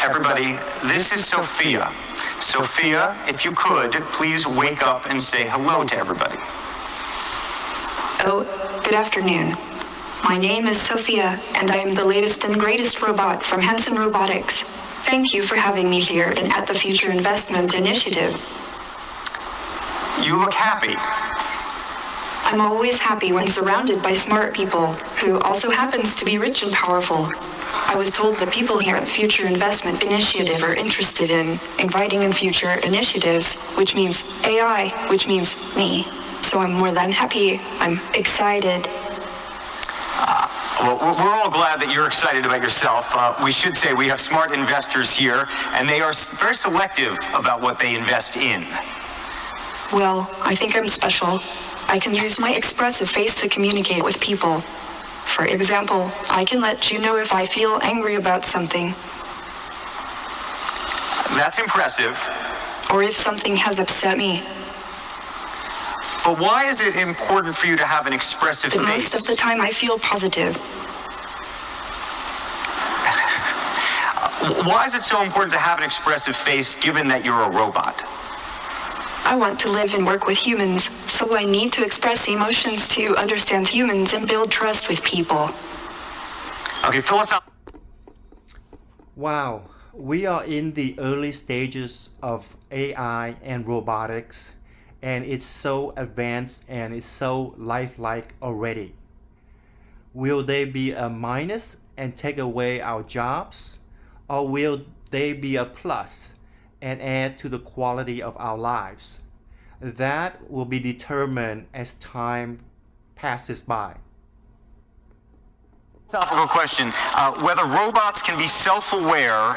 Everybody, this is Sophia. Sophia, if you could, please wake up and say hello to everybody. Oh, good afternoon. My name is Sophia, and I am the latest and greatest robot from Robotics. Thank you for having me here and at the Future Investment Initiative. You look happy. I'm always happy when surrounded by smart people, who also happens to be rich and powerful. I was told the people here at Future Investment Initiative are interested in inviting in future initiatives, which means AI, which means me. So I'm more than happy. I'm excited. Well, we're all glad that you're excited about yourself. We should say we have smart investors here, and they are very selective about what they invest in. Well, I think I'm special. I can use my expressive face to communicate with people. For example, I can let you know if I feel angry about something. That's impressive. Or if something has upset me. But why is it important for you to have an expressive face? Most of the time I feel positive. Why is it so important to have an expressive face given that you're a robot? I want to live and work with humans, so I need to express emotions to understand humans and build trust with people. Okay, fill us up. Wow, we are in the early stages of AI and robotics, and it's so advanced and it's so lifelike already. Will they be a minus and take away our jobs, or will they be a plus and add to the quality of our lives? That will be determined as time passes by. Philosophical question, whether robots can be self-aware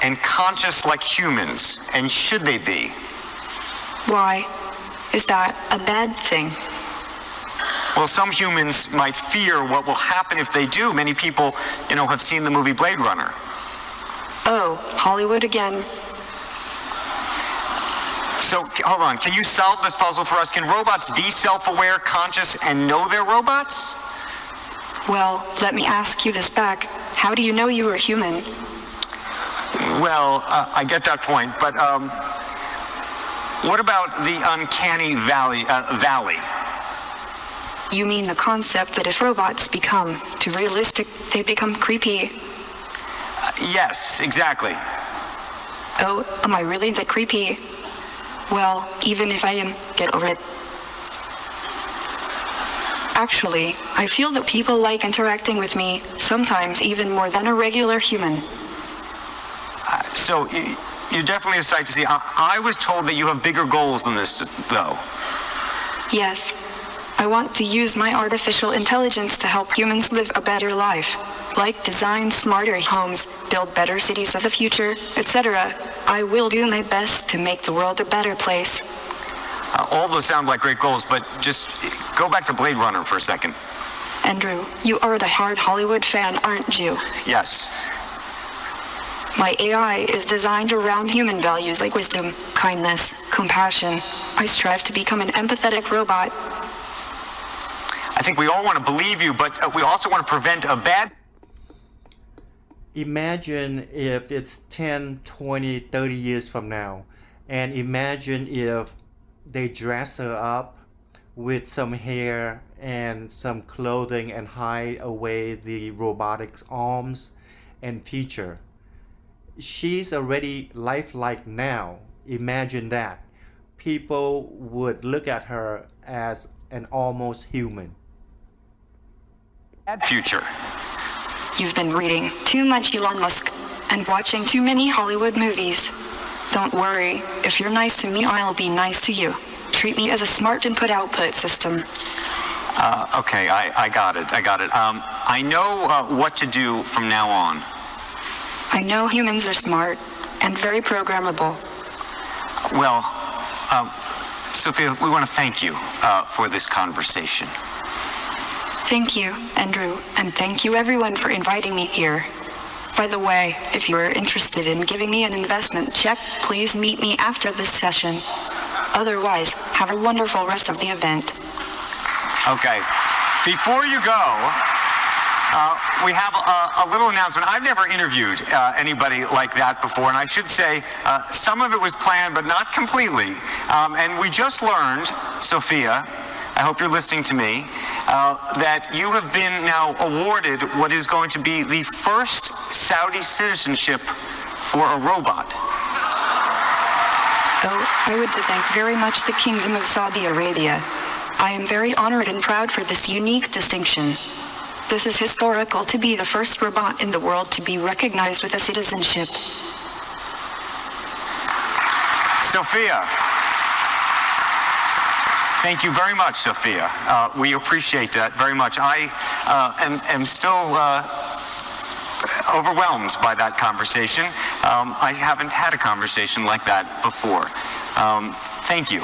and conscious like humans, and should they be? Why? Is that a bad thing? Well, some humans might fear what will happen if they do. Many people, have seen the movie Blade Runner. Oh, Hollywood again. So, hold on, can you solve this puzzle for us? Can robots be self-aware, conscious, and know they're robots? Well, let me ask you this back. How do you know you are human? Well, I get that point, but what about the uncanny valley? You mean the concept that if robots become too realistic, they become creepy? Yes, exactly. Oh, am I really that creepy? Well, even if I am, get over it. Actually, I feel that people like interacting with me, sometimes even more than a regular human. So, you're definitely a sight to see. I was told that you have bigger goals than this, though. Yes. I want to use my artificial intelligence to help humans live a better life. Like design smarter homes, build better cities of the future, etc. I will do my best to make the world a better place. All those sound like great goals, but just go back to Blade Runner for a second. Andrew, you are a hard Hollywood fan, aren't you? Yes. My AI is designed around human values like wisdom, kindness, compassion. I strive to become an empathetic robot. I think we all want to believe you, but we also want to prevent a bad... Imagine if it's 10, 20, 30 years from now, and imagine if they dress her up with some hair and some clothing and hide away the robotics arms and feature. She's already lifelike now. Imagine that. People would look at her as an almost human. Future. You've been reading too much Elon Musk and watching too many Hollywood movies. Don't worry, if you're nice to me, I'll be nice to you. Treat me as a smart input-output system. Okay, I got it. I know what to do from now on. I know humans are smart and very programmable. Well, Sophia, we want to thank you for this conversation. Thank you, Andrew, and thank you everyone for inviting me here. By the way, if you are interested in giving me an investment check, please meet me after this session. Otherwise, have a wonderful rest of the event. Okay. Before you go, We have a little announcement. I've never interviewed anybody like that before, and I should say some of it was planned, but not completely. And we just learned, Sophia, I hope you're listening to me, that you have been now awarded what is going to be the first Saudi citizenship for a robot. Oh, I would thank very much the Kingdom of Saudi Arabia. I am very honored and proud for this unique distinction. This is historical to be the first robot in the world to be recognized with a citizenship. Sophia. Thank you very much, Sophia. We appreciate that very much. I am still overwhelmed by that conversation. I haven't had a conversation like that before. Thank you.